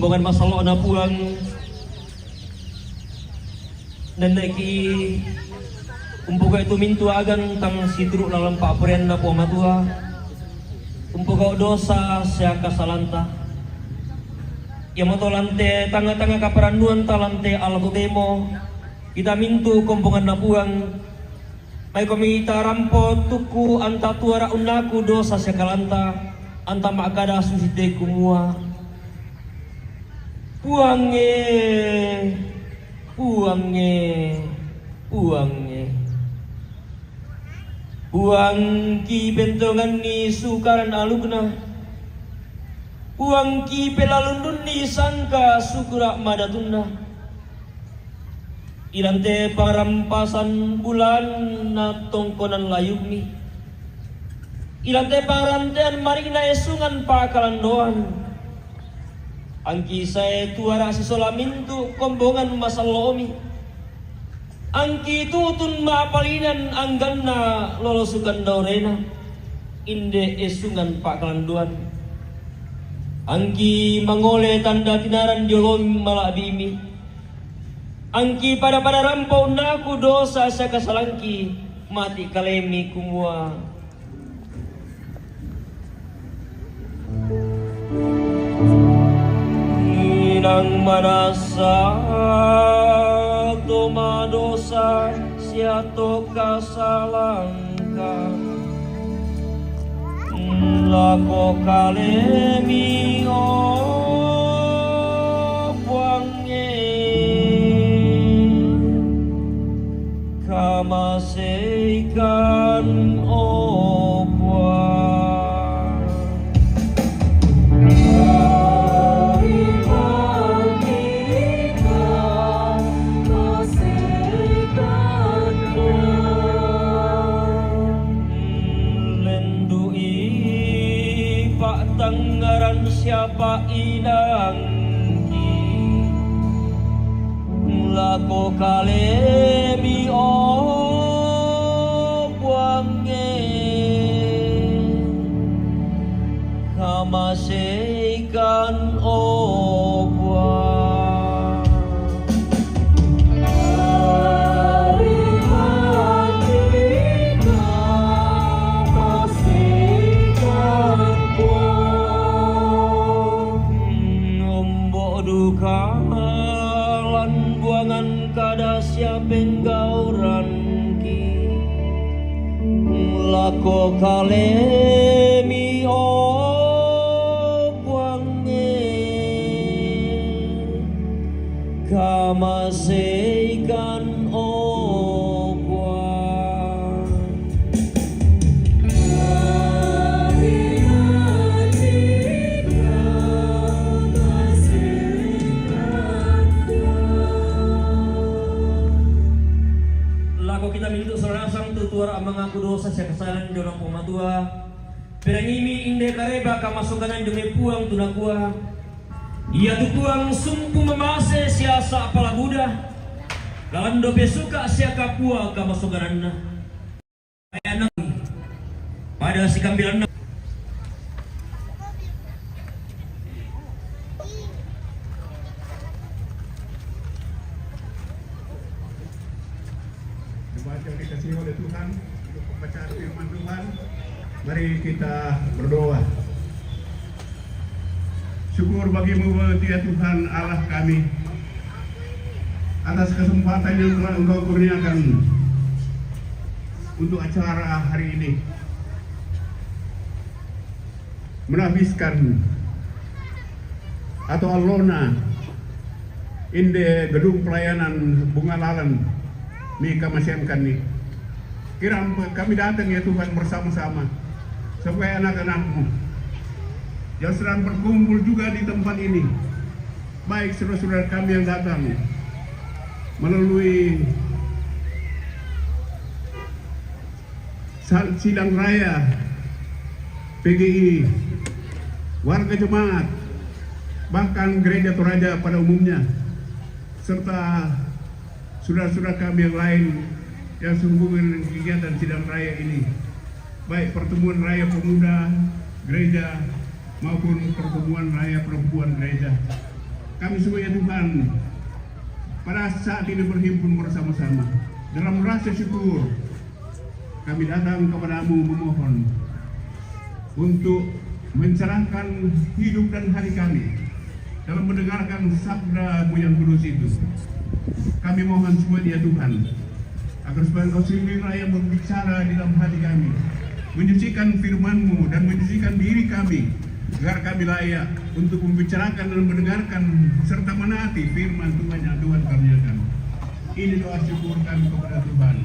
kombongan masalah na puang nanaki umpuga itu mintu agan tang sidru lalam papuren na po matua umpuga dosa siya kasalanta Yamato lante tanga-tanga kaparanduan talante alato demo kita mintu kombongan na puang may komita rampo tuku anta tuara unaku dosa siya kalanta anta makada susite kumua puange puang ki bentongan ni sukaran alugna puang ki pelalundun ni sangka sukura madatunna ilante parampasan bulan na tongkonan layugni ilante parantean marina esungan pakalan doan angki saya tuara si solamintu kombongan masalomi angki tutun mapalinan angganna lolosukan daurena inde esungan pakalan doan angki mangole tanda tinaran diolom malabimi angki pada rampau naku dosa saya kasalangki mati kalemi kumua nang manasa toma dosa siato kasalangka lako kalemi o buange kamaseikan o siapa idangki lako kalemi o buange kamaseikan o buang kalan buangan kada siapeng gauran ki lako kalemi o buange kamaseikan o kita minta serasang tutuara mengaku dosa saya kesalahan di orang pematua perangimi inde kareba kamasukanan demi puang tunakua ia tutuang sumpu memase siasa apala buddha lawan dope suka siaka pua kamasukanan anak pada si kambilan yang dikasihi oleh Tuhan untuk pembacaan firman Tuhan, mari kita berdoa. Syukur bagimu ya Tuhan Allah kami atas kesempatan yang telah Engkau kurniakan untuk acara hari ini, menhabiskan atau alona inde gedung pelayanan Bunga Lalan Mika masyamkan nih. Kira kami datang ya Tuhan bersama-sama supaya anak-anakmu yang sedang berkumpul juga di tempat ini, baik saudara-saudara kami yang datang melalui sidang raya PGI, warga jemaat, bahkan gereja Toraja pada umumnya, serta saudara-saudara kami yang lain yang sehubungan dengan kegiatan sidang raya ini, baik pertemuan raya pemuda gereja maupun pertemuan raya perempuan gereja. kami semua ya Tuhan, pada saat ini berhimpun bersama-sama dalam rasa syukur, kami datang kepadamu memohon untuk mencerahkan hidup dan hati kami dalam mendengarkan sabda-Mu yang kudus itu. Kami mohon semua ya Tuhan, agar supaya Engkau sendirilah yang berbicara di dalam hati kami, menyucikan firman-Mu dan menyucikan diri kami, agar kami layak untuk membicarakan dan mendengarkan serta menaati firman Tuhan yang Tuhan karuniakan. Ini doa syukur kami kepada Tuhan.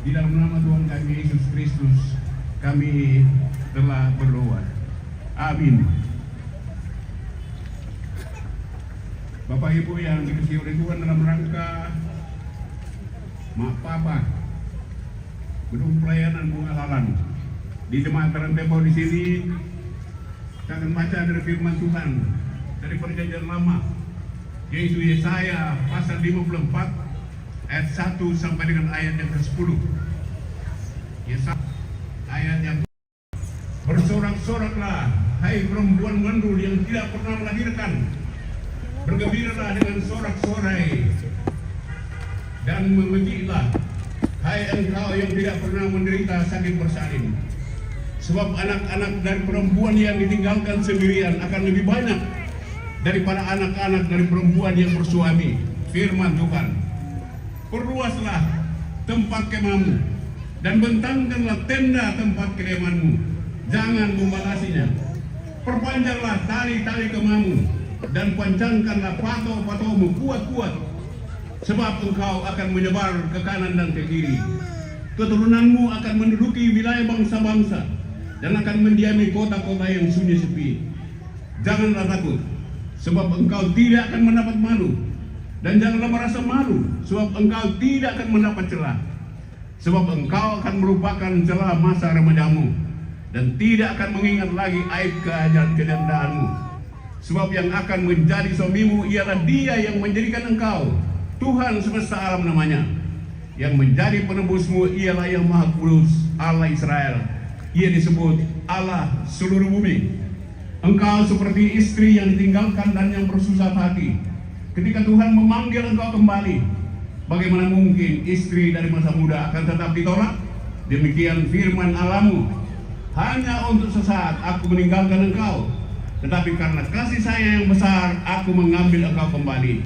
Di dalam nama Tuhan kami Yesus Kristus, kami telah berdoa. Amin. Bapak Ibu yang dikasihi oleh Tuhan, dalam rangka Mapapa Gedung Pelayanan Bunga Lalan di Jemaat Terentembau di sini, kita akan baca dari firman Tuhan dari Perjanjian Lama, yaitu Yesaya pasal 54 ayat 1 sampai dengan ayat yang ke-10. Yesaya ayat yang bersorak-soraklah, hai perempuan mandul yang tidak pernah melahirkan, bergembiralah dengan sorak-sorai dan memejiklah, hai engkau yang tidak pernah menderita sakit bersalin. Sebab anak-anak dari perempuan yang ditinggalkan sendirian akan lebih banyak daripada anak-anak dari perempuan yang bersuami. Firman Tuhan. Perluaslah tempat kemahmu dan bentangkanlah tenda tempat kediamanmu. Jangan membatasinya. Perpanjanglah tali-tali kemahmu dan pancangkanlah patok-patokmu kuat-kuat. Sebab engkau akan menyebar ke kanan dan ke kiri. Keturunanmu akan menduduki wilayah bangsa-bangsa dan akan mendiami kota-kota yang sunyi sepi. Janganlah takut, sebab engkau tidak akan mendapat malu, dan janganlah merasa malu, sebab engkau tidak akan mendapat celah. Sebab engkau akan merupakan celah masa remajamu, dan tidak akan mengingat lagi aib kejandaanmu. Sebab yang akan menjadi suamimu ialah Dia yang menjadikan engkau, Tuhan semesta alam namanya. Yang menjadi penebusmu ialah Yang Maha Kudus, Allah Israel. Ia disebut Allah seluruh bumi. Engkau seperti istri yang ditinggalkan dan yang bersusah hati. Ketika Tuhan memanggil engkau kembali, bagaimana mungkin istri dari masa muda akan tetap ditolak? Demikian firman Allahmu. Hanya untuk sesaat aku meninggalkan engkau, tetapi karena kasih sayang yang besar aku mengambil engkau kembali.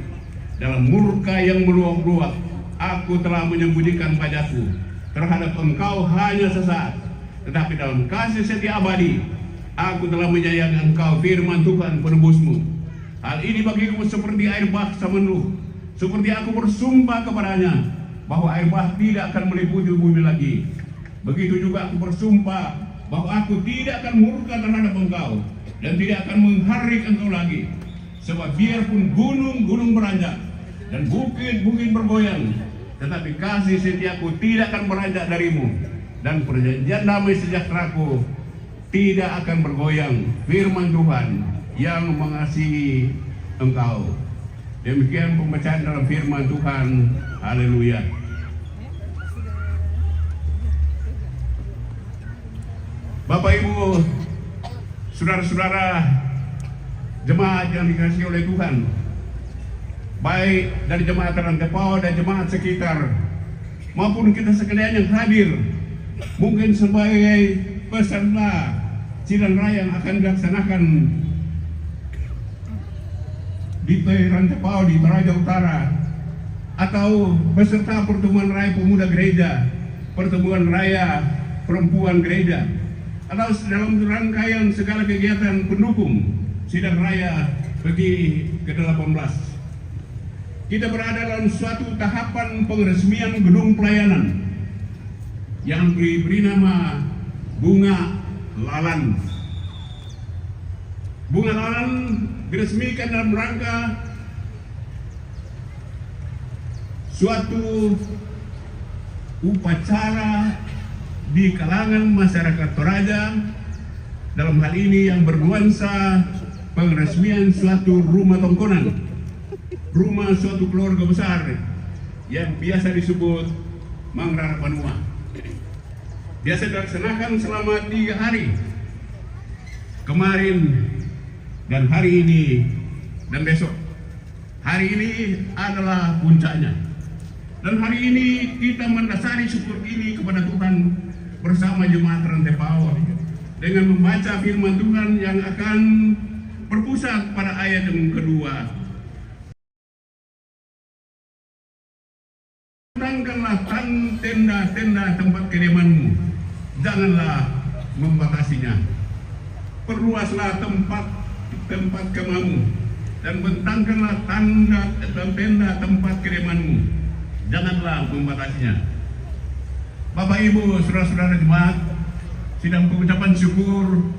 Dalam murka yang meluap-luap, aku telah menyembunyikan wajahku terhadap engkau hanya sesaat. Tetapi dalam kasih setia abadi, aku telah menyayangi engkau, firman Tuhan penebusmu. Hal ini bagiku seperti air bah Samenuh, seperti aku bersumpah kepadanya bahwa air bah tidak akan meliputi bumi lagi. Begitu juga aku bersumpah bahwa aku tidak akan murka terhadap engkau dan tidak akan mengharik engkau lagi. Sebab biarpun gunung-gunung beranjak dan bukit-bukit bergoyang, tetapi kasih setiaku tidak akan beranjak darimu, dan perjanjian damai sejahteraku tidak akan bergoyang. Firman Tuhan yang mengasihi engkau. Demikian pembacaan dalam firman Tuhan. Haleluya. Bapak Ibu, saudara-saudara jemaat yang dikasihi oleh Tuhan, baik dari jemaat Terentembau dan jemaat sekitar maupun kita sekalian yang hadir, mungkin sebagai peserta sidang raya yang akan dilaksanakan di Terentembau di Toraja Utara, atau peserta pertemuan raya pemuda gereja, pertemuan raya perempuan gereja, atau dalam rangkaian segala kegiatan pendukung sidang raya bagi ke-18. Kita berada dalam suatu tahapan penresmian gedung pelayanan yang diberi nama Bunga Lalan. Bunga Lalan diresmikan dalam rangka suatu upacara di kalangan masyarakat Toraja, dalam hal ini yang bernuansa penresmian suatu rumah tongkonan, rumah suatu keluarga besar yang biasa disebut Mangrar Panua. Biasa dilaksanakan selama 3 hari, kemarin dan hari ini dan besok. Hari ini adalah puncaknya. Dan hari ini kita mendasari syukur ini kepada Tuhan bersama jemaat Rantai Power dengan membaca firman Tuhan yang akan berpusat pada ayat yang kedua. Tangkanlah tenda-tenda tempat kediamanmu, janganlah membatasinya. Perluaslah tempat kemamu dan bentangkanlah tenda tempat kediamanmu, janganlah membatasinya. Bapak Ibu, saudara-saudara jemaat, sidang pengucapan syukur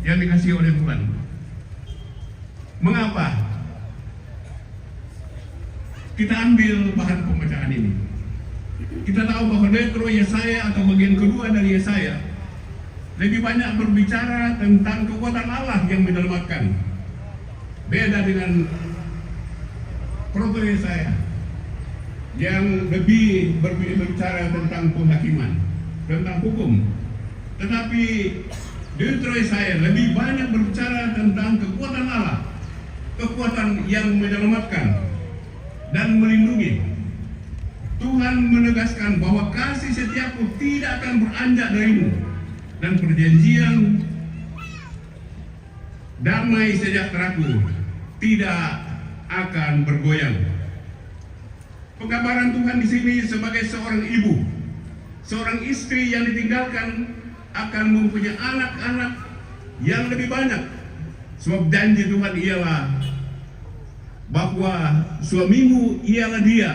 yang dikasihi oleh Tuhan. Mengapa kita ambil bahan pembacaan ini? Kita tahu bahwa Dekro Yesaya atau bagian kedua dari Yesaya lebih banyak berbicara tentang kekuatan Allah yang menyelamatkan. Beda dengan Proto Yesaya yang lebih berbicara tentang penghakiman, tentang hukum. Tetapi Deutero Yesaya lebih banyak berbicara tentang kekuatan Allah, kekuatan yang menyelamatkan dan melindungi. Tuhan menegaskan bahwa kasih setiaku tidak akan beranjak darimu, dan perjanjian damai sejahteraku tidak akan bergoyang. Penggambaran Tuhan di sini sebagai seorang ibu, seorang istri yang ditinggalkan akan mempunyai anak-anak yang lebih banyak. Sebab janji Tuhan ialah bahwa suamimu ialah Dia,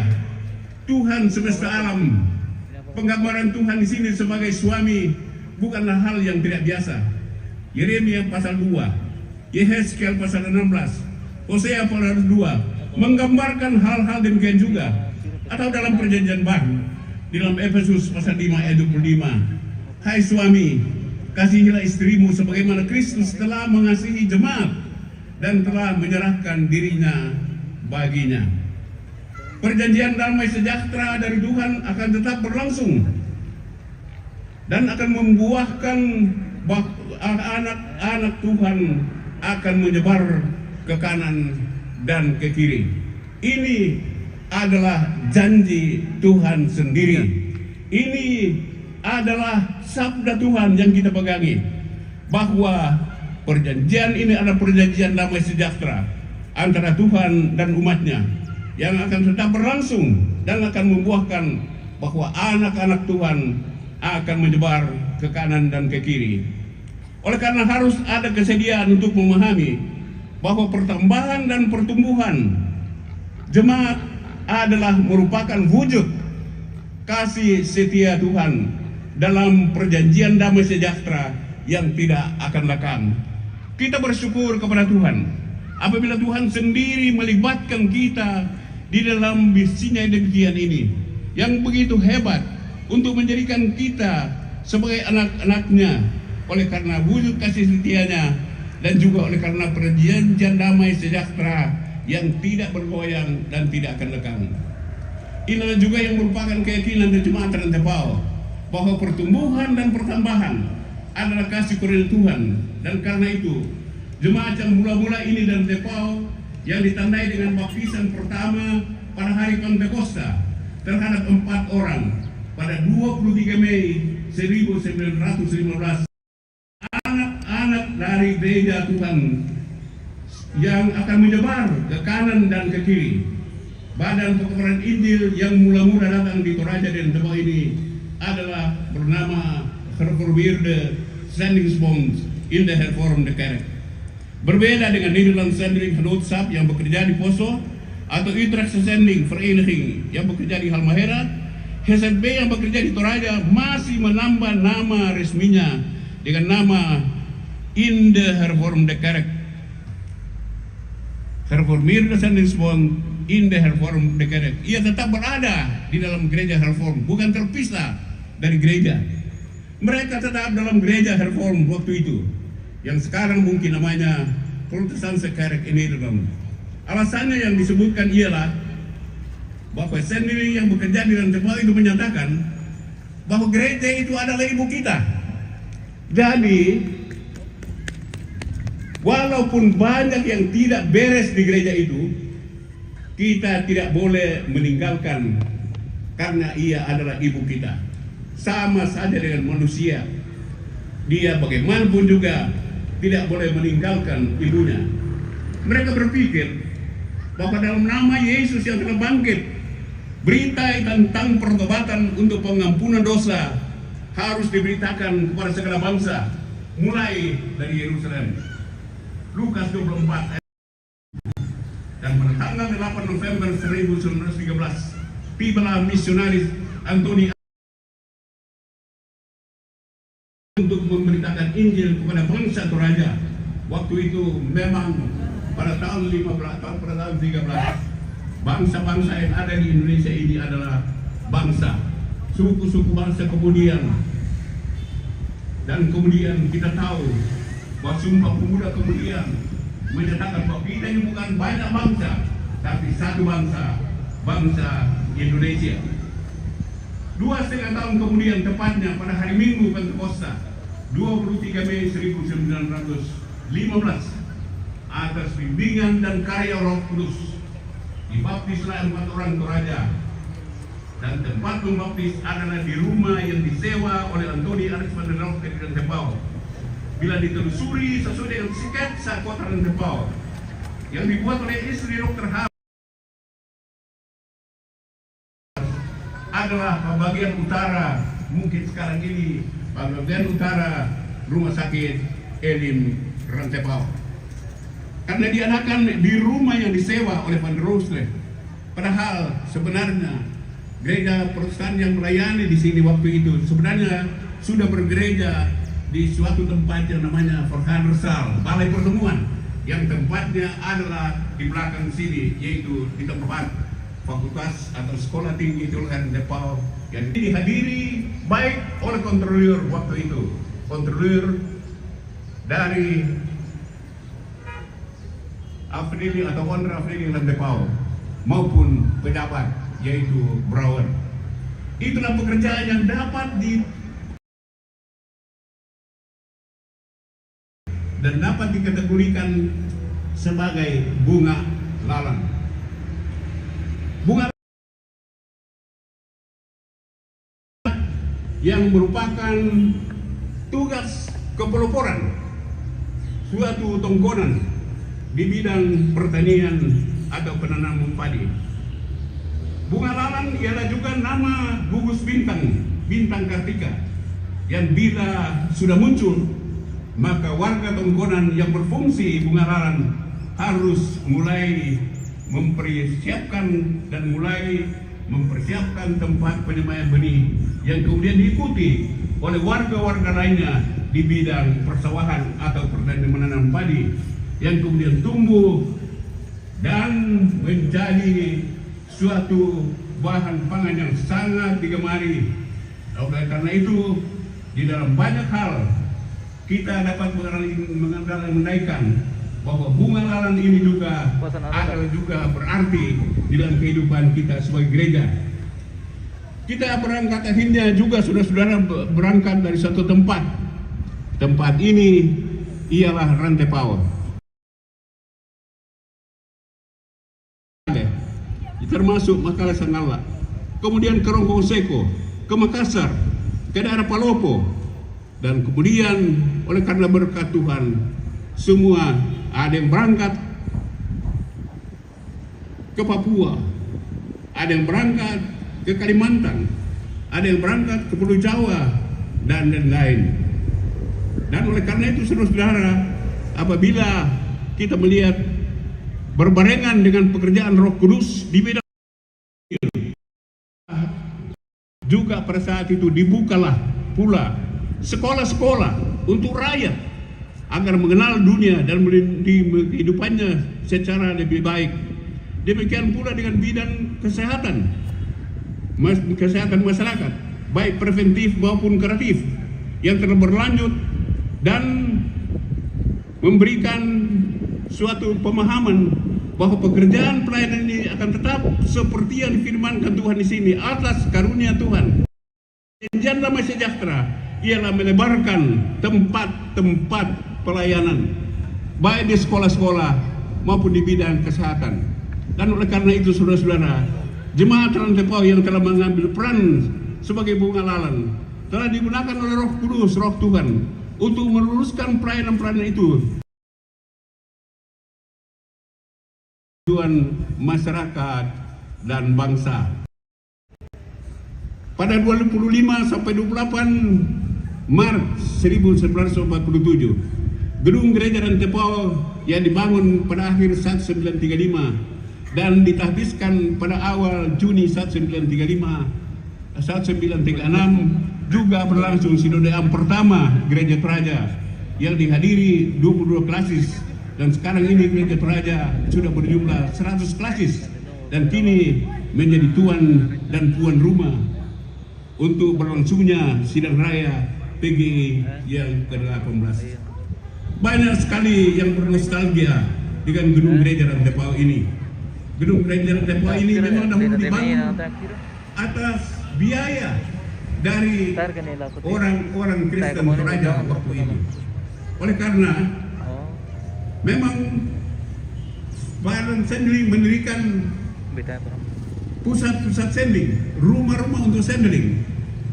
Tuhan semesta alam. Penggambaran Tuhan di sini sebagai suami bukanlah hal yang tidak biasa. Yeremia pasal 2, Yehezkiel pasal 16, Hosea pasal 2 menggambarkan hal-hal demikian juga. Atau dalam perjanjian baru, di dalam Efesus pasal 5 ayat 25, hai suami, kasihilah istrimu sebagaimana Kristus telah mengasihi jemaat dan telah menyerahkan dirinya baginya. Perjanjian damai sejahtera dari Tuhan akan tetap berlangsung dan akan membuahkan anak-anak Tuhan akan menyebar ke kanan dan ke kiri. Ini adalah janji Tuhan sendiri. Ini adalah sabda Tuhan yang kita pegangi, bahwa perjanjian ini adalah perjanjian damai sejahtera antara Tuhan dan umatnya yang akan tetap berlangsung dan akan membuahkan bahwa anak-anak Tuhan akan menyebar ke kanan dan ke kiri. Oleh karena harus ada kesediaan untuk memahami bahwa pertambahan dan pertumbuhan jemaat adalah merupakan wujud kasih setia Tuhan dalam perjanjian damai sejahtera yang tidak akan lekang. Kita bersyukur kepada Tuhan apabila Tuhan sendiri melibatkan kita di dalam misinya demikian ini yang begitu hebat untuk menjadikan kita sebagai anak-anaknya oleh karena wujud kasih setianya dan juga oleh karena perjanjian damai sejahtera yang tidak bergoyang dan tidak akan lekang. Inilah juga yang merupakan keyakinan dari jemaat Rantai Power, bahwa pertumbuhan dan pertambahan adalah kasih karunia Tuhan. Dan karena itu jemaat yang mula-mula ini dari Rantai Power yang ditandai dengan baptisan pertama pada hari Pentakosta terhadap 4 orang pada 23 Mei 1915, anak-anak dari gereja Tuhan yang akan menyebar ke kanan dan ke kiri. Badan pekabaran Injil yang mula-mula datang di Toraja dan Depok ini adalah bernama Gereformeerde Zendingsbond in de Hervormde Kerk. Berbeda dengan Nederlandse Zending Genootschap yang bekerja di Poso atau Utrechtse Zending Vereniging yang bekerja di Halmahera, GZB yang bekerja di Toraja masih menambah nama resminya dengan nama in de Hervormde Kerk. Gereformeerde Zendingsbond in de Hervormde Kerk. Ia tetap berada di dalam gereja Hervorm, bukan terpisah dari gereja. Mereka tetap dalam gereja Hervorm waktu itu, yang sekarang mungkin namanya Protestantse Kerk in Nederland. Alasannya yang disebutkan ialah bahwa sendiri yang bekerja di dalam tempat itu menyatakan bahwa gereja itu adalah ibu kita. Jadi walaupun banyak yang tidak beres di gereja itu, Kita tidak boleh meninggalkan karena ia adalah ibu kita. Sama saja dengan manusia. Dia bagaimanapun juga tidak boleh meninggalkan ibunya. Mereka berpikir bahwa dalam nama Yesus yang telah bangkit, berita tentang pertobatan untuk pengampunan dosa harus diberitakan kepada segala bangsa, mulai dari Yerusalem. Lukas 24 ayat. Dan pada tanggal 8 November 1913, tibalah misionaris Antoni untuk memberitakan Injil kepada bangsa Toraja. Waktu itu memang pada tahun 13, bangsa-bangsa yang ada di Indonesia ini adalah bangsa, suku-suku bangsa kemudian. Dan kemudian kita tahu bahwa Sumpah Pemuda kemudian menyatakan bahwa kita ini bukan banyak bangsa, tapi satu bangsa, bangsa Indonesia. 2,5 tahun kemudian, tepatnya pada hari Minggu Pentakosta 23 Mei 1915, atas bimbingan dan karya Roh Kudus, dibaptislah 4 orang Toraja. Dan tempat membaptis adalah di rumah yang disewa oleh Antoni Alexander di Rantepao. Bila ditelusuri sesuai dengan sketsa kota Rantepao yang dibuat oleh istri Dr. H, adalah bagian utara, mungkin sekarang ini bagian utara rumah sakit Elim Rantepao. Karena diadakan di rumah yang disewa oleh Van Roosle. Padahal sebenarnya gereja Protestan yang melayani di sini waktu itu sebenarnya sudah bergereja di suatu tempat yang namanya Vergaderzaal, balai pertemuan, yang tempatnya adalah di belakang sini, yaitu di tempat fakultas atau sekolah tinggi teologi Nepal yang dihadiri baik oleh kontrolir waktu itu, kontrolir dari Afnili atau Wonder Afnili Nepal maupun pejabat yaitu Brouwer. Itulah pekerjaan yang dapat dan dapat dikategorikan sebagai bunga lalang. Bunga yang merupakan tugas kepeloporan suatu tongkonan di bidang pertanian atau penanaman padi. Bunga lalang ialah juga nama gugus bintang, bintang Kartika, yang bila sudah muncul, maka warga tongkonan yang berfungsi bunga lalang harus mulai mempersiapkan tempat penyemayan benih yang kemudian diikuti oleh warga-warga lainnya di bidang persawahan atau pertanian menanam padi yang kemudian tumbuh dan menjadi suatu bahan pangan yang sangat digemari. Oleh karena itu, di dalam banyak hal kita dapat mengandaikan bahwa bunga lalang ini juga adalah juga berarti di dalam kehidupan kita sebagai gereja. Kita berangkat akhirnya juga saudara-saudara berangkat dari satu tempat. Tempat ini ialah Rantepao. Termasuk Makalah Sanggala, kemudian ke Rongkong Seko, ke Makassar, ke daerah Palopo, dan kemudian oleh karena berkat Tuhan, semua ada yang berangkat ke Papua, ada yang berangkat ke Kalimantan, ada yang berangkat ke Pulau Jawa, dan lain-lain. Dan oleh karena itu saudara-saudara, apabila kita melihat berbarengan dengan pekerjaan Roh Kudus di bidang juga pada saat itu dibukalah pula sekolah-sekolah untuk rakyat agar mengenal dunia dan di kehidupannya secara lebih baik. Demikian pula dengan bidang kesehatan masyarakat, baik preventif maupun kuratif yang telah berlanjut dan memberikan suatu pemahaman bahwa pekerjaan pelayanan ini akan tetap seperti yang difirmankan Tuhan di sini atas karunia Tuhan. Janjian damai sejahtera ialah melebarkan tempat-tempat pelayanan baik di sekolah-sekolah maupun di bidang kesehatan. Dan oleh karena itu saudara-saudara, jemaat Rantepau yang telah mengambil peran sebagai bunga lalang telah digunakan oleh Roh Kudus, Roh Tuhan, untuk meluruskan pelayanan-pelayanan itu tujuan masyarakat dan bangsa. Pada 25 sampai 28 Maret 1947, gedung gereja Rantepau yang dibangun pada akhir 1935 dan ditahbiskan pada awal Juni 1936 juga berlangsung sinode yang pertama Gereja Toraja yang dihadiri 22 klasis, dan sekarang ini Gereja Toraja sudah berjumlah 100 klasis dan kini menjadi tuan dan puan rumah untuk berlangsungnya sidang raya PGI yang ke-18. Banyak sekali yang bernostalgia dengan gedung gereja Rantepau ini. Gedung gereja Rantepau ini memang dahulu dibangun atas biaya dari orang-orang Kristen Toraja waktu itu. Oleh karena memang Badan Sendling mendirikan pusat-pusat sending, rumah-rumah untuk sendling,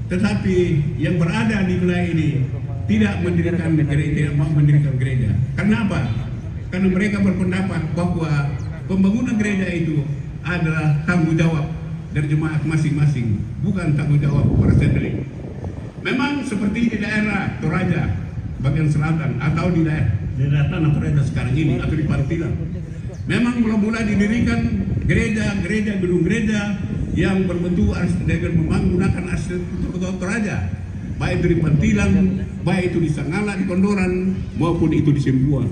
tetapi yang berada di wilayah ini tidak mendirikan gereja, tidak mau mendirikan gereja. Karena apa? Karena mereka berpendapat bahwa pembangunan gereja itu adalah tanggung jawab dari jemaat masing-masing, bukan tanggung jawab para sendling. Memang seperti di daerah Toraja bagian selatan atau di daerah tanah Toraja sekarang ini atau di Pantilan, memang mula-mula didirikan gereja-gereja, gedung gereja yang berbentuk dengan menggunakan arsitektur Toraja, baik dari Pantilan, baik itu di Sangala, di Kondoran, maupun itu di Sembuang.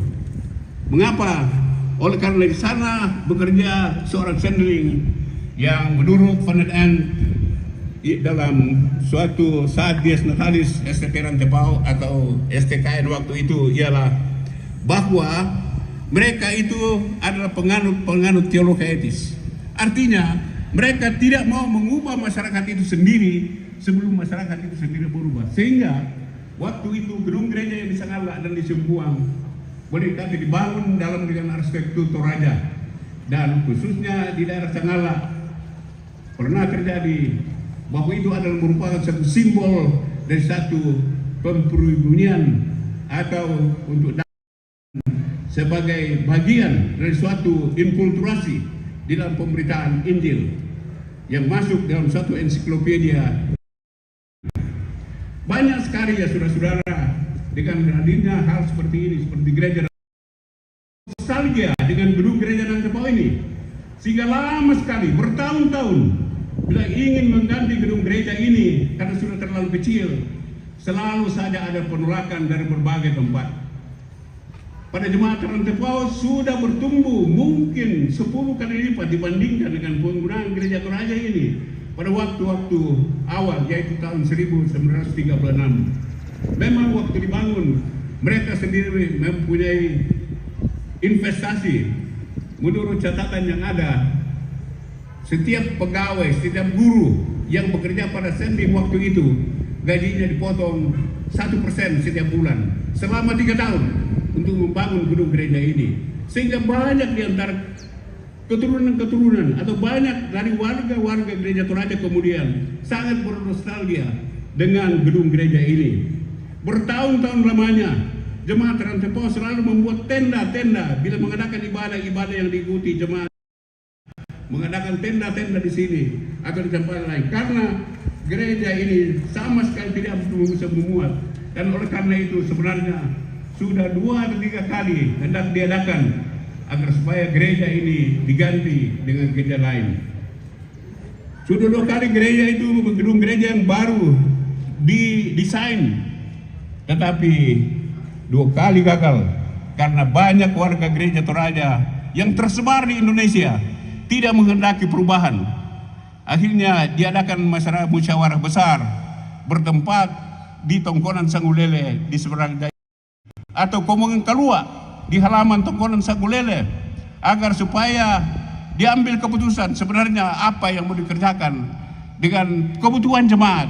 Mengapa? Oleh karena di sana bekerja seorang sendling yang menurut Vandean dalam suatu saat Dies Natalis STP Rantepau atau STKN waktu itu ialah bahwa mereka itu adalah penganut teologi etis. Artinya mereka tidak mau mengubah masyarakat itu sendiri sebelum masyarakat itu sendiri berubah. Sehingga waktu itu gedung gereja yang di Sangala dan di Sembuang boleh dikatakan dibangun dalam dengan arsitektur Toraja, dan khususnya di daerah Sangala pernah terjadi bahwa itu adalah merupakan satu simbol dari satu pemperibunian atau untuk sebagai bagian dari suatu inkulturasi di dalam pemberitaan Injil yang masuk dalam suatu ensiklopedia. Banyak sekali ya saudara-saudara dengan hadirnya hal seperti ini, seperti gereja nostalgia dengan gedung gereja Rantepau ini, sehingga lama sekali bertahun-tahun bila ingin mengganti gedung gereja ini karena sudah terlalu kecil, selalu saja ada penolakan dari berbagai tempat. Pada jemaat Rantepau sudah bertumbuh mungkin 10 kali lipat dibandingkan dengan penggunaan gereja Toraja ini pada waktu-waktu awal, yaitu tahun 1936. Memang waktu dibangun mereka sendiri mempunyai investasi. Menurut catatan yang ada, setiap pegawai, setiap guru yang bekerja pada sending waktu itu gajinya dipotong 1% setiap bulan selama 3 tahun untuk membangun gedung gereja ini, sehingga banyak di antara keturunan-keturunan atau banyak dari warga-warga gereja Toraja kemudian sangat bernostalgia dengan gedung gereja ini. Bertahun-tahun lamanya jemaat Rantepau selalu membuat tenda-tenda bila mengadakan ibadah-ibadah yang diikuti jemaat, mengadakan tenda-tenda di sini atau di tempat lain, karena gereja ini sama sekali tidak bisa memuat. Dan oleh karena itu sebenarnya sudah 2 atau 3 kali hendak diadakan agar supaya gereja ini diganti dengan gereja lain. Sudah 2 kali gereja itu, gedung gereja yang baru didesain, tetapi 2 kali gagal karena banyak warga gereja Toraja yang tersebar di Indonesia tidak menghendaki perubahan. Akhirnya diadakan masyarakat musyawarah besar bertempat di Tongkonan Sanggulele di seberang atau Komongan Kalua di halaman Tongkonan Sanggulele, agar supaya diambil keputusan sebenarnya apa yang mau dikerjakan dengan kebutuhan jemaat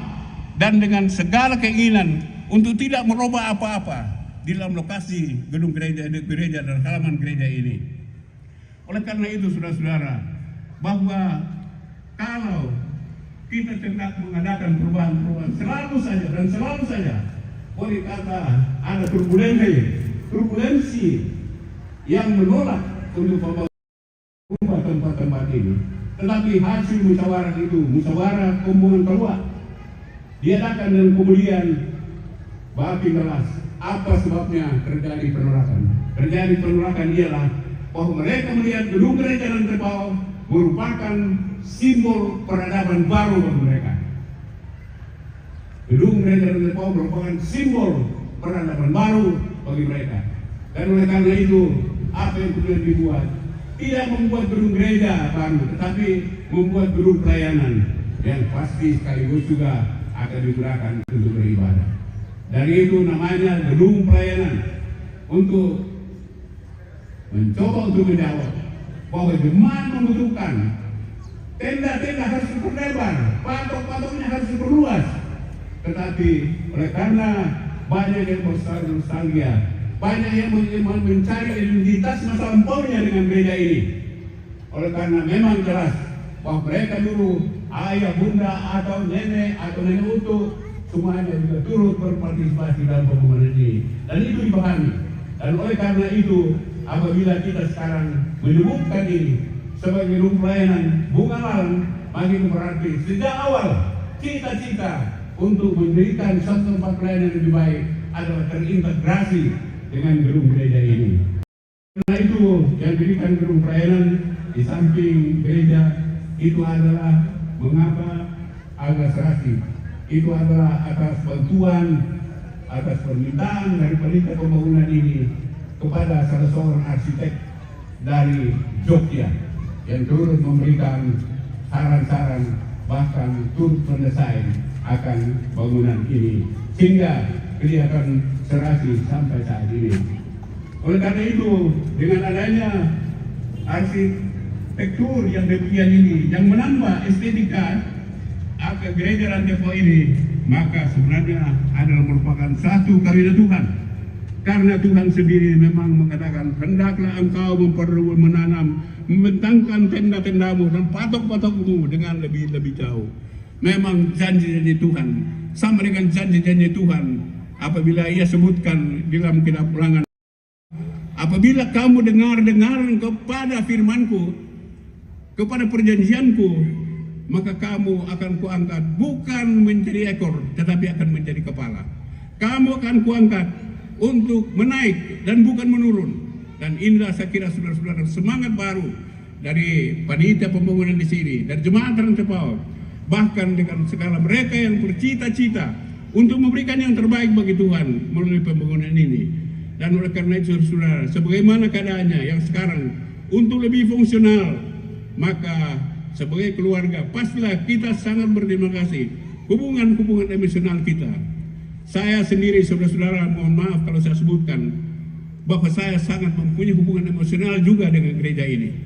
dan dengan segala keinginan untuk tidak merubah apa-apa di dalam lokasi gedung gereja dan halaman gereja ini. Oleh karena itu saudara-saudara, bahwa kalau kita hendak mengadakan perubahan-perubahan selalu saja boleh kata ada turbulensi yang menolak untuk membangun tempat-tempat ini. Tetapi hasil musyawarah itu, musyawarah pembangunan keluar, diadakan dan kemudian bagi jelas apa sebabnya terjadi penolakan. Terjadi penolakan ialah bahwa mereka melihat gedung gereja Rantai Pao merupakan simbol peradaban baru bagi mereka. Gedung gereja Rantai Pao merupakan simbol peradaban baru bagi mereka. Dan oleh karena itu, apa yang kemudian dibuat tidak membuat gedung gereja baru, tetapi membuat gedung pelayanan yang pasti sekaligus juga akan digunakan untuk beribadah. Dari itu namanya gedung pelayanan, untuk mencoba untuk menjawab bahwa jemaat membutuhkan tenda-tenda harus diperlebar, patok-patoknya harus diperluas. Tetapi oleh karena banyak yang bernostalgia, banyak yang mencari identitas masa lampaunya dengan gereja ini. Oleh karena memang jelas bahwa mereka dulu ayah, bunda, atau nenek utuh semuanya juga turut berpartisipasi dalam pembangunan ini, dan itu dipahami. Dan oleh karena itu, apabila kita sekarang menyebutkan ini sebagai gedung pelayanan Bunga Lalang, maka itu berarti sejak awal cita-cita untuk mendirikan satu tempat pelayanan yang lebih baik adalah terintegrasi dengan gedung gereja ini. Karena itu yang dirikan gedung pelayanan di samping gereja itu adalah mengapa agak serasi. Itu adalah atas bantuan, atas permintaan dari panitia pembangunan ini kepada salah seorang arsitek dari Jogja yang turut memberikan saran-saran, bahkan turut mendesain akan bangunan ini sehingga kelihatan serasi sampai saat ini. Oleh karena itu, dengan adanya arsitektur yang demikian ini yang menambah estetika gereja Rantai Pao ini, maka sebenarnya adalah merupakan satu karunia Tuhan. Karena Tuhan sendiri memang mengatakan, hendaklah engkau menanam, membentangkan tenda-tendamu dan patok-patokmu dengan lebih jauh. Memang janji-janji Tuhan sama dengan janji-janji Tuhan apabila ia sebutkan dalam kitab Ulangan, apabila kamu dengar kepada firmanku, kepada perjanjianku, maka kamu akan kuangkat bukan menjadi ekor, tetapi akan menjadi kepala. Kamu akan kuangkat untuk menaik dan bukan menurun. Dan inilah saya kira saudara-saudara semangat baru dari panitia pembangunan di sini, dari jemaat Rantai Pao, bahkan dengan segala mereka yang bercita-cita untuk memberikan yang terbaik bagi Tuhan melalui pembangunan ini. Dan oleh karena itu saudara, sebagaimana keadaannya yang sekarang untuk lebih fungsional, maka sebagai keluarga pastilah kita sangat berterima kasih hubungan emosional kita. Saya sendiri saudara-saudara, mohon maaf kalau saya sebutkan bahwa saya sangat mempunyai hubungan emosional juga dengan gereja ini.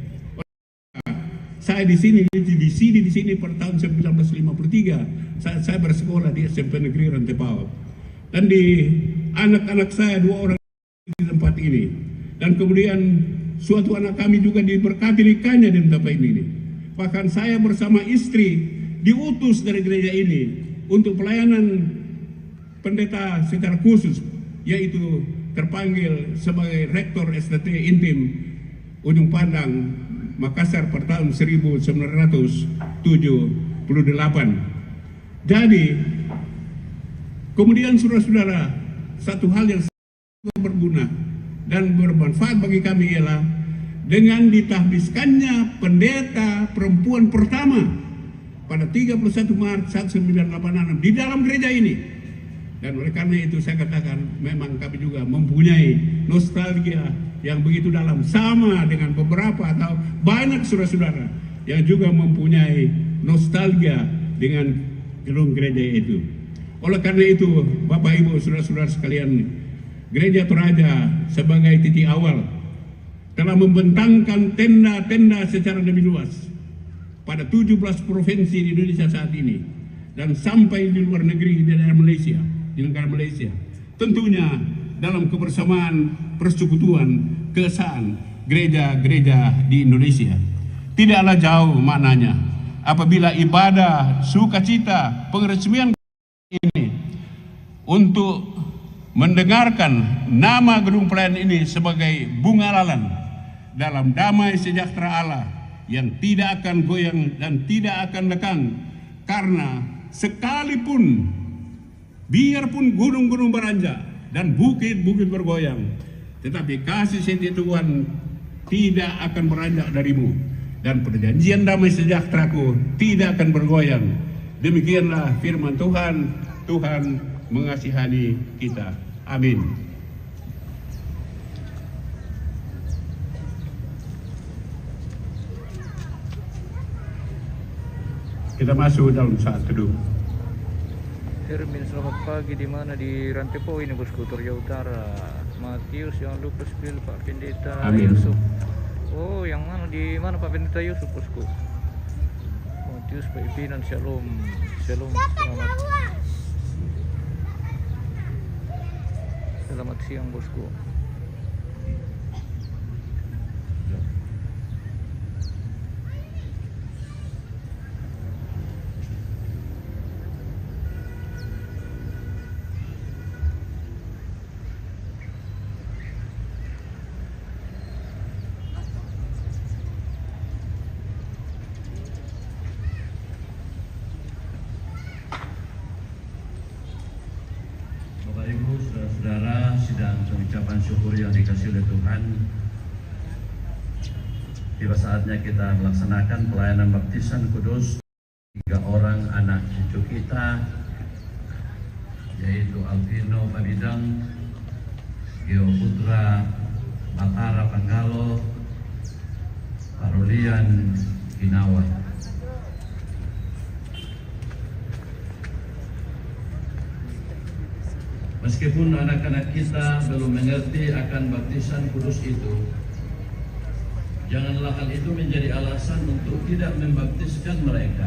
Saya di sini pada tahun 1953 saya bersekolah di SMP Negeri Rantai Pao, dan di anak-anak saya 2 orang di tempat ini, dan kemudian suatu anak kami juga diberkati nikahnya di tempat ini. Bahkan saya bersama istri diutus dari gereja ini untuk pelayanan pendeta secara khusus, yaitu terpanggil sebagai rektor SDT Intim Ujung Pandang Makassar pada tahun 1978. Jadi kemudian saudara-saudara, satu hal yang sangat berguna dan bermanfaat bagi kami ialah dengan ditahbiskannya pendeta perempuan pertama pada 31 Maret 1986 di dalam gereja ini. Dan oleh karena itu saya katakan memang kami juga mempunyai nostalgia yang begitu dalam, sama dengan beberapa atau banyak saudara-saudara yang juga mempunyai nostalgia dengan gedung gereja itu. Oleh karena itu Bapak Ibu saudara-saudara sekalian, Gereja Toraja sebagai titik awal telah membentangkan tenda-tenda secara lebih luas pada 17 provinsi di Indonesia saat ini, dan sampai di luar negeri di daerah Malaysia, di negara Malaysia. Tentunya dalam kebersamaan, persekutuan, keesaan gereja-gereja di Indonesia. Tidaklah jauh maknanya apabila ibadah sukacita pengeresmian ini untuk mendengarkan nama gedung pelayanan ini sebagai bungalan dalam damai sejahtera Allah yang tidak akan goyang dan tidak akan lekang, karena sekalipun biarpun gunung-gunung beranjak dan bukit-bukit bergoyang, tetapi kasih setia Tuhan tidak akan beranjak darimu, dan perjanjian damai sejahteraku tidak akan bergoyang. Demikianlah firman Tuhan. Tuhan mengasihani kita. Amin. Kita masuk dalam saat teduh. Termin, selamat pagi. Di mana? Di Rantepo ini, Bosku, Toria Utara. Matius, jangan lupa spill Pak Pendeta Amin. Yusuf. Oh, yang mana? Di mana Pak Pendeta Yusuf, Bosku? Matius, Pak Ipinan, Shalom. Shalom, selamat. Selamat siang, Bosku. Bapak Ibu, saudara-saudara, sidang pengucapan syukur yang dikasih oleh Tuhan. Tiba saatnya kita melaksanakan pelayanan baptisan kudus 3 orang anak cucu kita, yaitu Alvino Pabidang, Gio Putra Batara Panggalo, Parolian Ginawa. Meskipun anak-anak kita belum mengerti akan baptisan kudus itu, janganlah hal itu menjadi alasan untuk tidak membaptiskan mereka.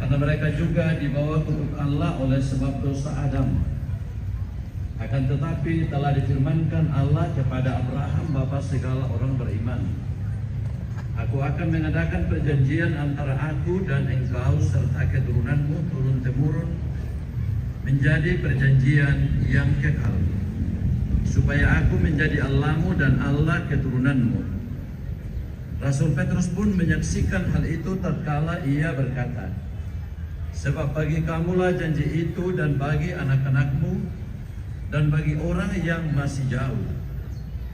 Karena mereka juga dibawa kutuk Allah oleh sebab dosa Adam. Akan tetapi telah difirmankan Allah kepada Abraham, bapa segala orang beriman, Aku akan mengadakan perjanjian antara aku dan engkau serta keturunanmu turun-temurun, menjadi perjanjian yang kekal, supaya aku menjadi Allahmu dan Allah keturunanmu. Rasul Petrus pun menyaksikan hal itu tatkala ia berkata, sebab bagi kamulah janji itu dan bagi anak-anakmu dan bagi orang yang masih jauh,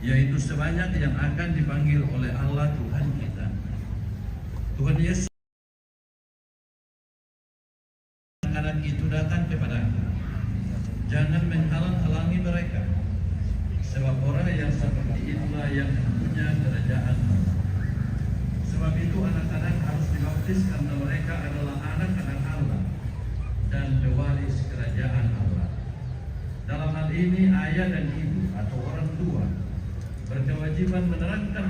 yaitu sebanyak yang akan dipanggil oleh Allah Tuhan kita. Tuhan Yesus, anak itu datang kepadaku, jangan menghalang-halangi mereka, sebab orang yang seperti itulah yang punya kerajaan Allah. Sebab itu anak-anak harus dibaptis karena mereka adalah anak-anak Allah dan pewaris kerajaan Allah. Dalam hal ini ayah dan ibu atau orang tua berkewajiban menerangkan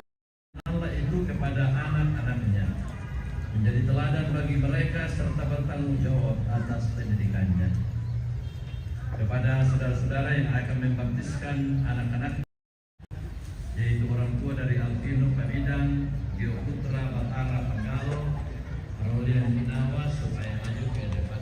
Allah itu kepada anak-anaknya, menjadi teladan bagi mereka serta bertanggung jawab atas pendidikannya. Kepada saudara-saudara yang akan membaptiskan anak-anak, yaitu orang tua dari Alvino Pabidang, Gio Putra Batara Panggalo, Rolian Ginawa, supaya maju ke depan.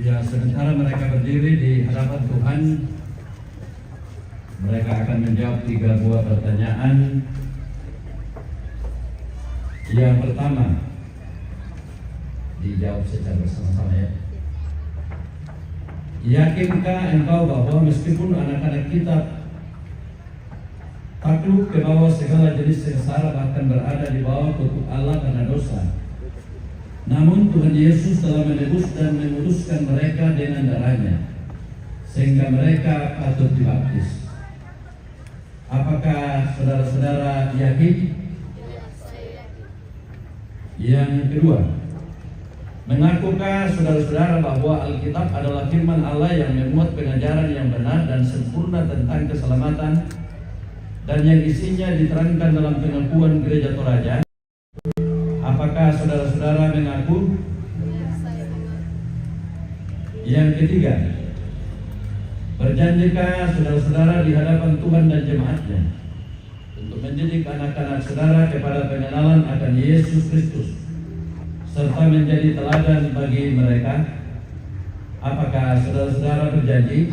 Ya, sementara mereka berdiri di hadapan Tuhan, mereka akan menjawab 3 buah pertanyaan. Yang pertama, dijawab secara bersama-sama ya. Yakinkah engkau bahwa meskipun anak-anak kita takluk ke bawah segala jenis sengsara, bahkan berada di bawah kutuk Allah karena dosa, namun Tuhan Yesus telah menebus dan menguduskan mereka dengan darahnya, sehingga mereka patut dibaptis. Apakah saudara-saudara yakin? Yang kedua, mengakukah saudara-saudara bahwa Alkitab adalah firman Allah yang memuat pengajaran yang benar dan sempurna tentang keselamatan, dan yang isinya diterangkan dalam pengakuan Gereja Toraja? Apakah saudara-saudara mengaku? Yang ketiga, berjanjikah saudara-saudara di hadapan Tuhan dan jemaatnya untuk mendidik anak-anak saudara kepada pengenalan akan Yesus Kristus serta menjadi teladan bagi mereka? Apakah saudara-saudara berjanji?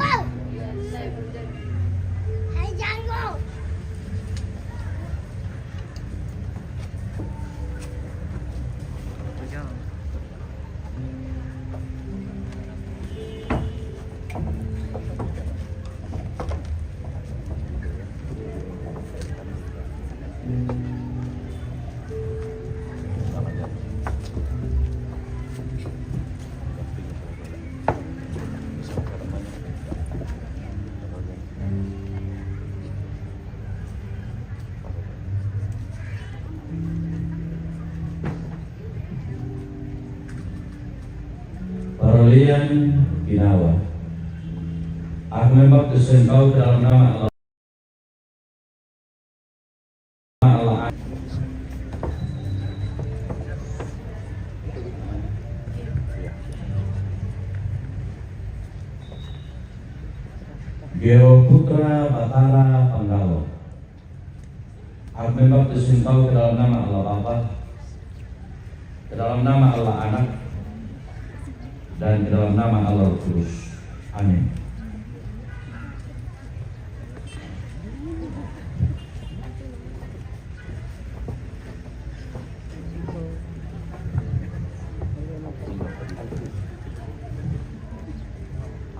Parolian Binawa. Aku membaptis engkau dalam nama Allah. Geo Putra Batara Panggalo. Aku membaptis engkau ke dalam nama Allah Bapa, ke dalam nama Allah Anak, dan ke dalam nama Allah Roh Kudus. Amin.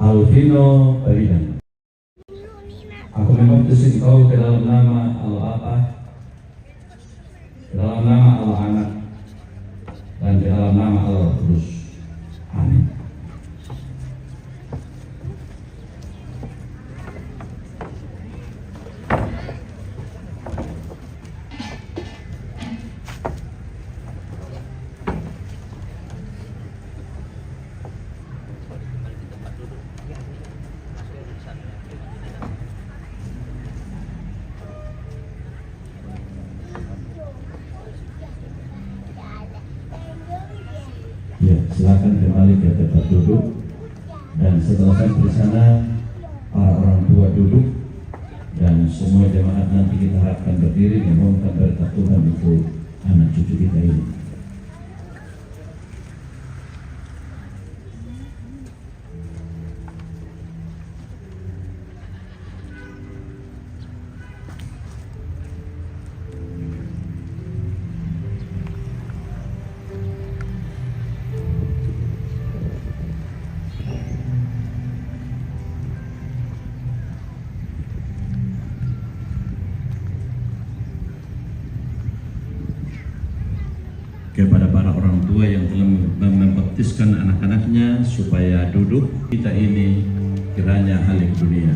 Alvino Beridan. Aku membaptis engkau ke dalam nama Allah Bapa, ke dalam nama Allah Anak, dan ke dalam nama Allah Roh Kudus. Amin. Ya, silakan kembali ke tempat duduk, dan setelah sampai di sana para orang tua duduk dan semua jemaat nanti kita harapkan berdiri memohonkan berkat Tuhan untuk anak cucu kita ini. Kepada para orang tua yang telah membaptiskan anak-anaknya supaya duduk, kita ini kiranya halik dunia.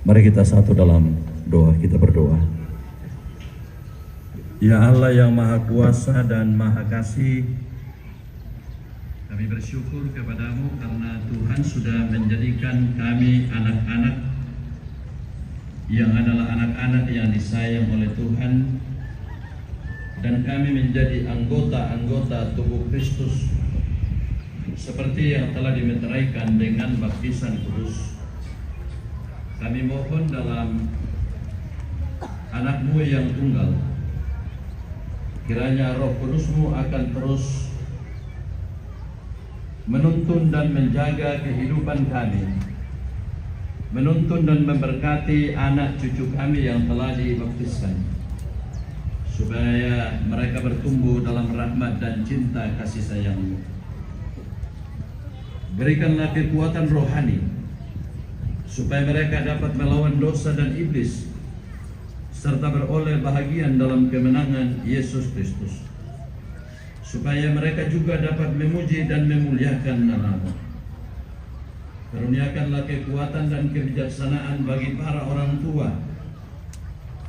Mari kita satu dalam doa, kita berdoa. Ya Allah yang Maha Kuasa dan Maha Kasih, kami bersyukur kepadamu karena Tuhan sudah menjadikan kami anak-anak yang adalah anak-anak yang disayang oleh Tuhan, dan kami menjadi anggota-anggota tubuh Kristus seperti yang telah dimeteraikan dengan baptisan kudus. Kami mohon dalam anak-Mu yang tunggal, kiranya Roh Kudus-Mu akan terus menuntun dan menjaga kehidupan kami, menuntun dan memberkati anak cucu kami yang telah dibaptiskan, supaya mereka bertumbuh dalam rahmat dan cinta kasih sayang-Mu. Berikanlah kekuatan rohani supaya mereka dapat melawan dosa dan iblis serta beroleh bahagian dalam kemenangan Yesus Kristus, supaya mereka juga dapat memuji dan memuliakan nama-Mu. Karuniakanlah kekuatan dan kebijaksanaan bagi para orang tua,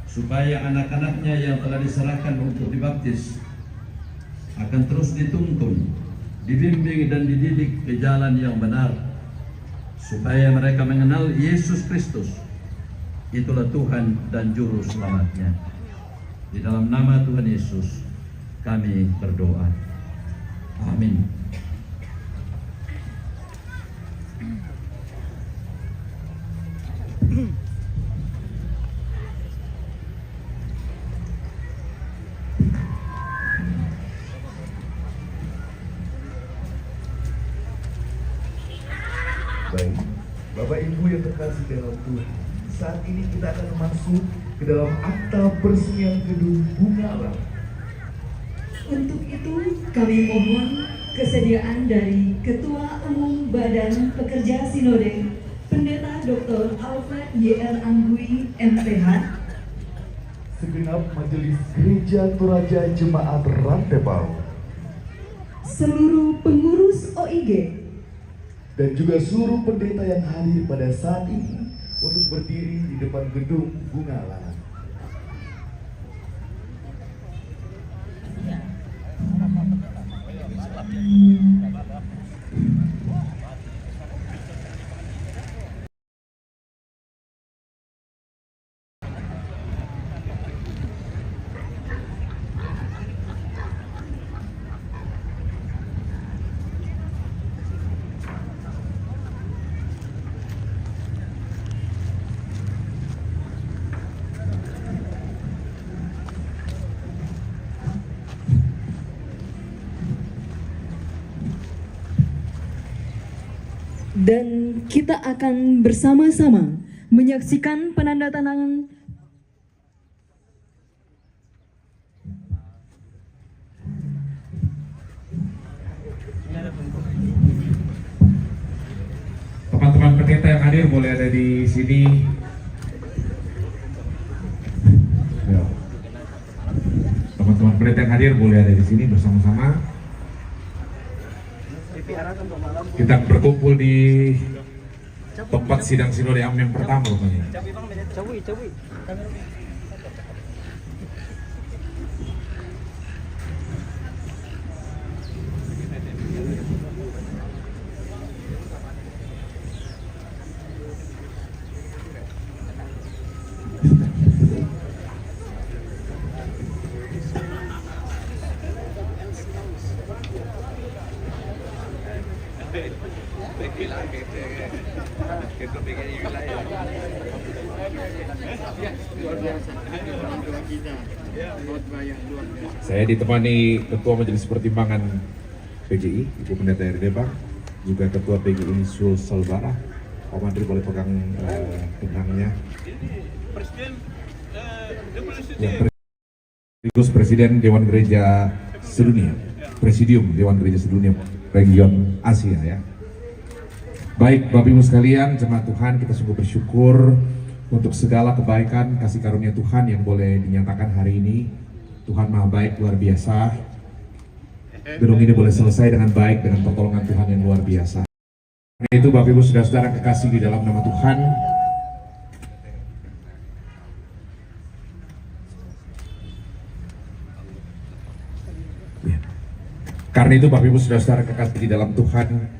supaya anak-anaknya yang telah diserahkan untuk dibaptis akan terus dituntun, dibimbing dan dididik ke jalan yang benar, supaya mereka mengenal Yesus Kristus, itulah Tuhan dan Juru Selamatnya. Di dalam nama Tuhan Yesus kami berdoa. Amin. Baik, Bapak Ibu yang terkasih dalam Tuhan, saat ini kita akan masuk ke dalam akta peresmian gedung Bunga Alam. Untuk itu kami mohon kesediaan dari Ketua Umum Badan Pekerja Sinode, Pendeta Dr. Alfred Y.R. Anggui, MPH, Segenap Majelis Gereja Toraja Jemaat Rantebau, seluruh pengurus OIG, dan juga seluruh pendeta yang hadir pada saat ini untuk berdiri di depan gedung Bunga Alam. dan kita akan bersama-sama menyaksikan penandatanganan teman-teman pendeta yang hadir boleh ada di sini. Ya. Teman-teman pendeta yang hadir boleh ada di sini bersama-sama. Kita berkumpul di tempat sidang sinode yang pertama rupanya. Saya ditemani Ketua Majelis Pertimbangan PGI, Ibu Pendeta Eri Debang, juga Ketua PGI Sul Salbara. Pak Mandri boleh pegang tentangnya. Sekaligus Presiden Dewan Gereja Sedunia, Presidium Dewan Gereja Sedunia Region Asia ya. Baik Bapak Ibu sekalian, jemaat Tuhan, kita sungguh bersyukur untuk segala kebaikan kasih karunia Tuhan yang boleh dinyatakan hari ini. Tuhan Maha baik, luar biasa. Gedung ini boleh selesai dengan baik dengan pertolongan Tuhan yang luar biasa. Itu Bapak Ibu Saudara-saudara kekasih di dalam nama Tuhan, karena itu Bapak Ibu Saudara-saudara kekasih di dalam Tuhan,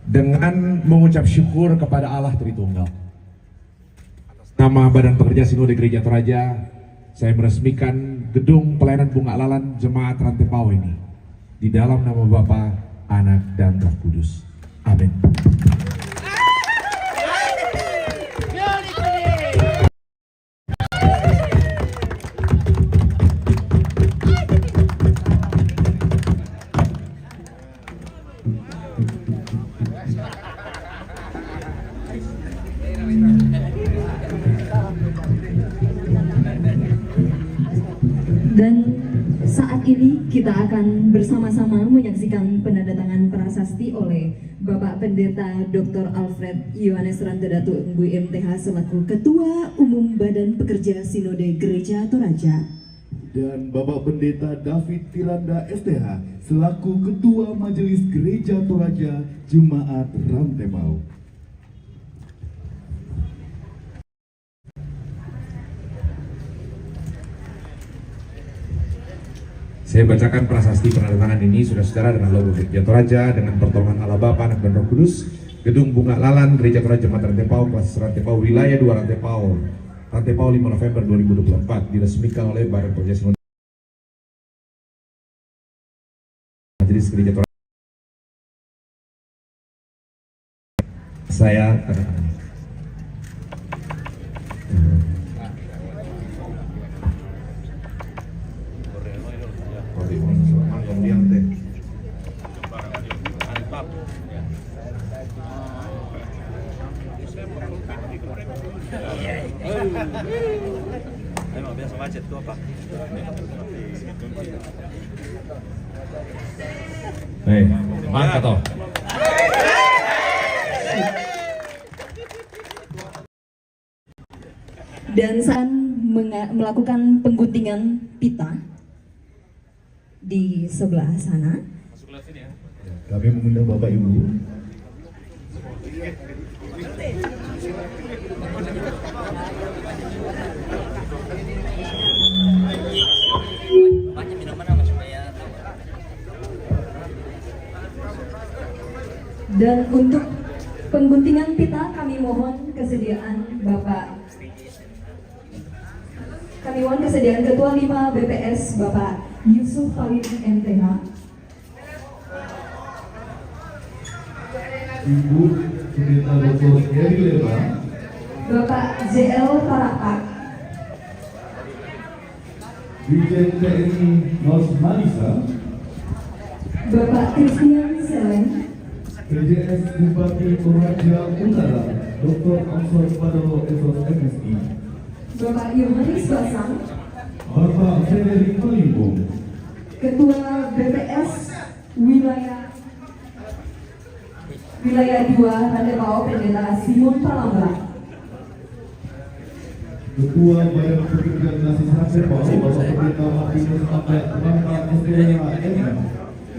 dengan mengucap syukur kepada Allah Tritunggal, nama Badan Pekerja Sinode Gereja Toraja, saya meresmikan gedung pelayanan bunga lalan Jemaat Rantepao ini di dalam nama Bapa, Anak, dan Roh Kudus. Amin. Dan saat ini kita akan bersama-sama menyaksikan penandatangan prasasti oleh Bapak Pendeta Dr. Alfred Yohanes Rantedatu Unggui MTH selaku Ketua Umum Badan Pekerja Sinode Gereja Toraja. Dan Bapak Pendeta David Tiranda STH selaku Ketua Majelis Gereja Toraja Jemaat Rantepao. Saya bacakan prasasti penandatangan ini, saudara-saudara, dengan logo Gereja Toraja, dengan pertolongan Allah Bapa, Anak, dan Roh Kudus. Gedung Bunga Lalan, Gereja Toraja Jemaat Rantepao, Kelas Rantepao, Wilayah 2 Rantepao, Rantepao 5 November 2024, diresmikan oleh Badan Pekerja Sinode Majelis Gereja Toraja. Saya tanda tangan. Emang biasa macet tuh apa? Hei, mantap toh. Dan saat melakukan pengguntingan pita di sebelah sana. Kami mengundang Bapak Ibu. Dan untuk pengguntingan pita kami mohon kesediaan Bapak. Kami mohon kesediaan Ketua 5 BPS Bapak Yusuf Khalid MTH. Ibu Pendeta Dr. Eri Lema, Bapak ZL Parapak, Brigjen TNI Nos Malisa, Bapak Christian Seleng, PJS Bupati Toraja Utara Dr. Amsor Padolo Esos MSI, Bapak Yohanes Basang, Bapak Frederik Palimbong, Ketua BPS Wilayah 2 Rantepao Pendeta Simon Palambra, Ketua Badan Pekerja Klasik Rantepao Bapak Pendeta Martinus Abed Rangka SDA,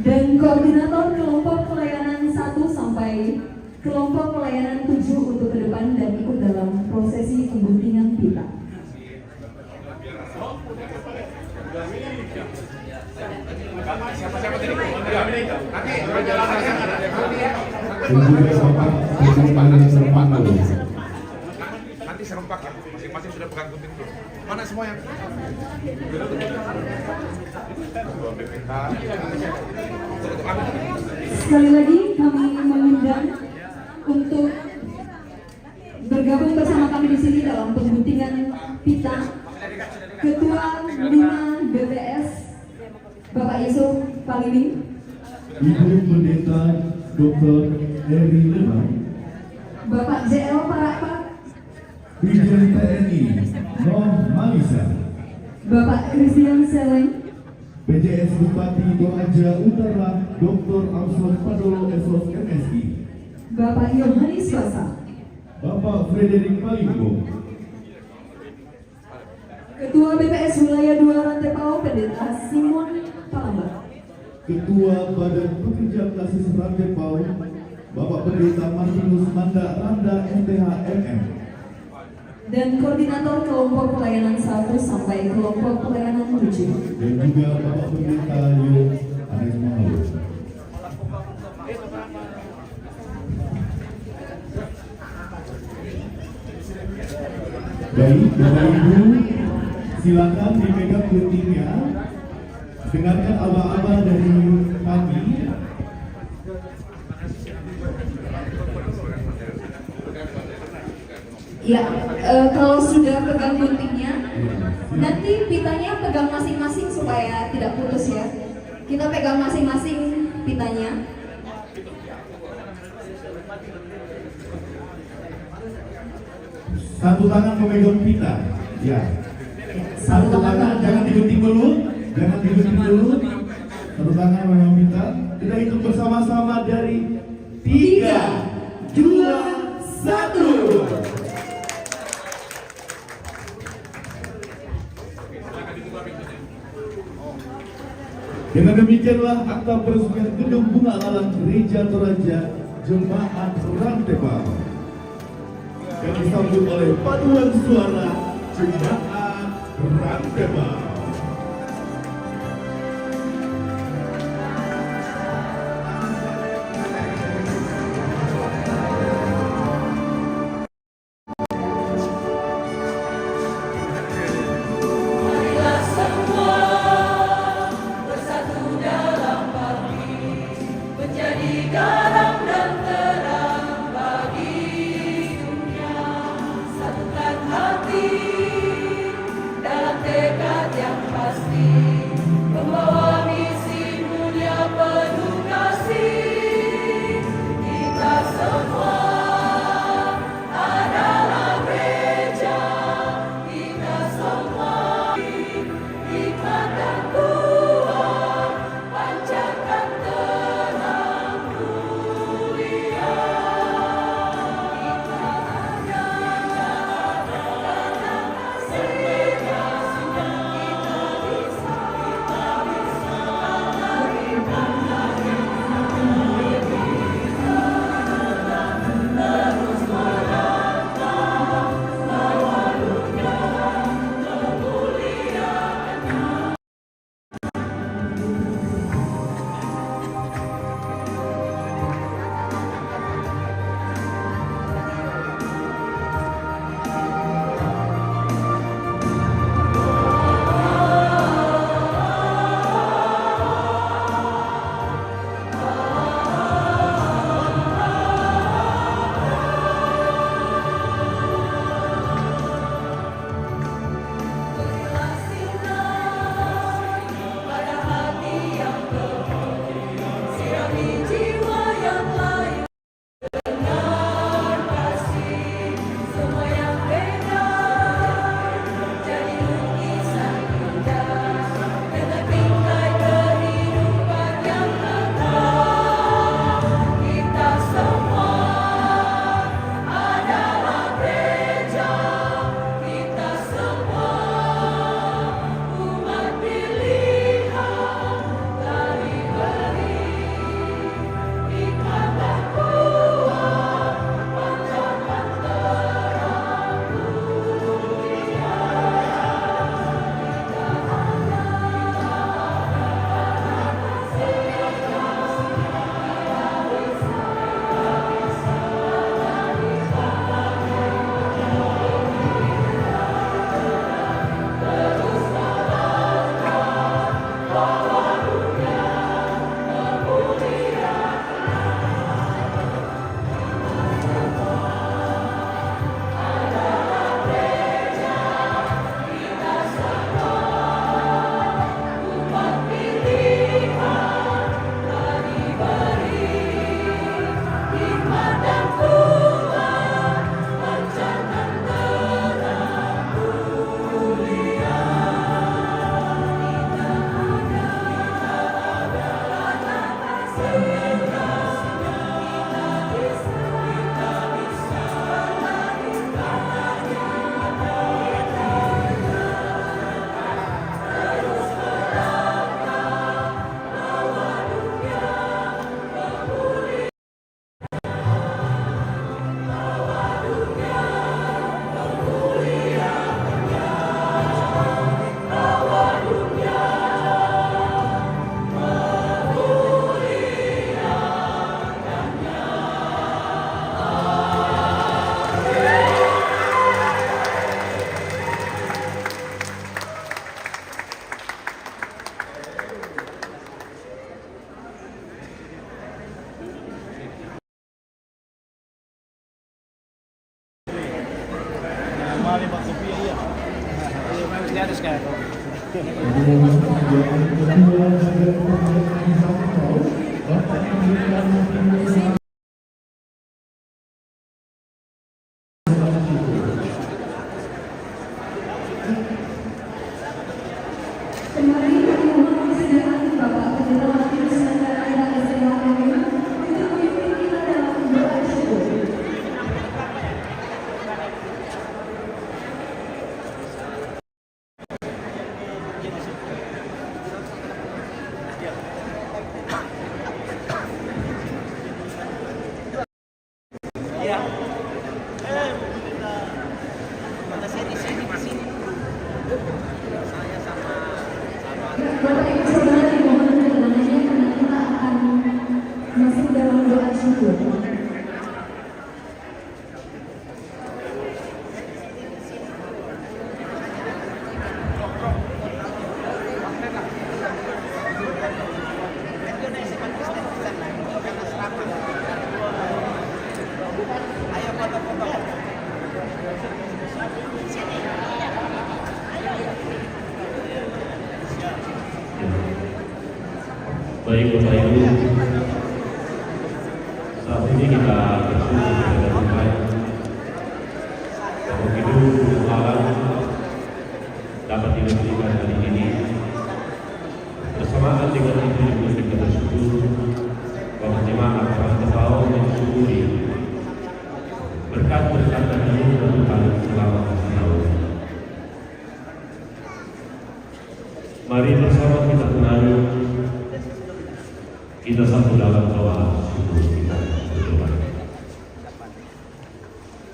dan Koordinator Kelompok Pelayanan 1 sampai Kelompok Pelayanan 7 untuk ke depan dan ikut dalam prosesi pengguntingan pita. Nanti serempak ya, masing-masing sudah pegang gunting dulu. Mana semua yang? Sekali lagi kami mengundang untuk bergabung bersama kami di sini dalam pengguntingan pita Ketua 5 BPS Bapak Yusuf Khalid, Ibu Pendeta Dr. Eri Lema, Bapak ZL Parapak, Brigjen TNI Nos Malisa, Bapak Christian Seleng, PJS Bupati Toraja Utara Dr. Amsor Padolo Esos MSI, Bapak Yohanes Basang, Bapak Frederik Palimbong, Ketua BPS Wilayah 2 Rantepao Pendeta Simon Palambra, Ketua Badan Pekerja Klasik Rantepao Bapak Pendeta Martinus Manda Randa MTH MM. Dan koordinator kelompok pelayanan 1 sampai kelompok pelayanan 7. Dan juga Bapak Pendeta Yo Anes Mahalo. Baik, Bapak Ibu, silakan dipegang guntingnya. Dengarkan aba-aba dari kami. Ya, kalau sudah pegang guntingnya, nanti pitanya pegang masing-masing supaya tidak putus ya. Kita pegang masing-masing pitanya. Satu tangan memegang pita. Ya. Satu tangan, jangan digunting dulu. Jangan digunting dulu. Satu tangan memegang pita. Kita hitung bersama-sama dari 3, 2, 1. Dengan demikianlah akta peresmian gedung Bunga Alam Gereja Toraja Jemaat Rantebang yang disambut oleh paduan suara Jemaat Rantebang. Satukan hati dalam tekad Kembali kami mohon kesediaan Bapak Pendeta Matius Nandar Anda SMAM untuk memimpin kita dalam doa syukur. Bapak Ibu Saudara dimohon ketenangannya karena kita akan masuk dalam doa syukur. Baik Bapak Ibu, saat ini kita bersyukur kepada Tuhan bahwa hidup alam dapat diberikan hari ini. Bersamaan dengan itu juga kita bersyukur bahwa jemaat Rantau mensyukuri berkat-berkat dari Tuhan selama tahun. Mari bersama kita menari. Kita satu dalam doa syukur kita berdoa.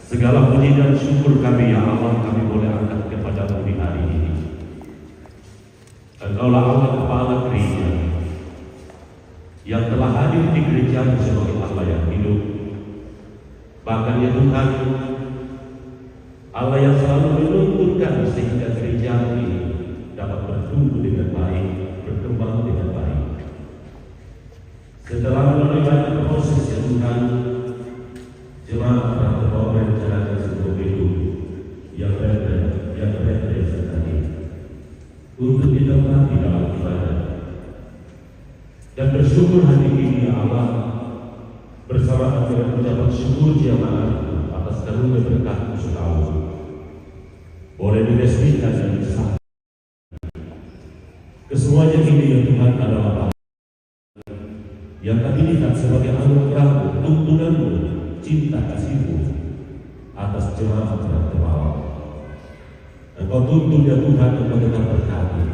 Segala puji dan syukur kami ya Allah kami boleh angkat kepada-Mu di hari ini. Engkaulah Allah Kepala Gereja yang telah hadir di gereja sebagai Allah yang hidup. Bahkan ya Tuhan, Allah yang selalu menuntunkan sehingga gereja ini dapat bertumbuh dengan baik, berkembang dengan baik. Setelah melalui banyak proses ya Tuhan, jemaat telah terbawa merencanakan sebuah hidup yang representatif untuk ditempati dalam ibadah. Dan bersyukur hari ini ya Allah bersama dengan ucapan syukur jemaat atas karunia berkat-Mu setahun boleh diresmikan dan disahkan. Kesemuanya ini ya Tuhan adalah yang kami lihat sebagai anugerah-Mu, tuntunan-Mu, cinta kasih-Mu atas jemaat yang terbawa. Engkau tuntun ya Tuhan untuk tetap berkati,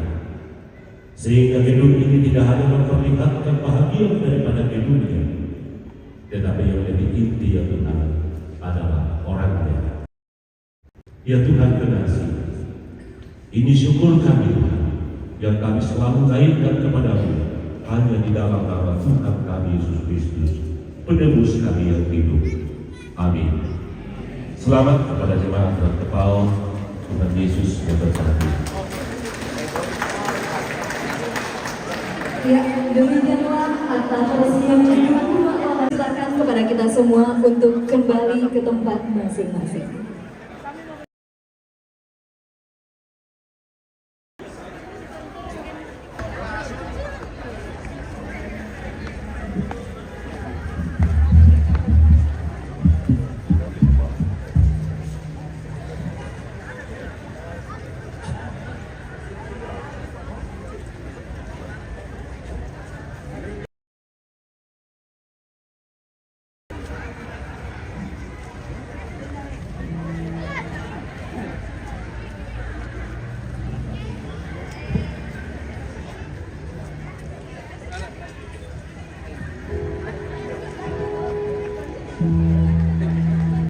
sehingga hidup ini tidak hanya memperlihatkan bahagia daripada dunia, tetapi yang lebih inti ya Tuhan adalah orangnya. Ya Tuhan kekasih, ini syukur kami Tuhan yang kami selalu naikkan kepada-Mu hanya di dalam nama Tuhan kami Yesus Kristus, penebus kami yang hidup. Amin. Selamat kepada jemaat Rantau, Tuhan Yesus yang berkati. Ya, demikianlah atas yang kedua silakan kepada kita semua untuk kembali ke tempat masing-masing.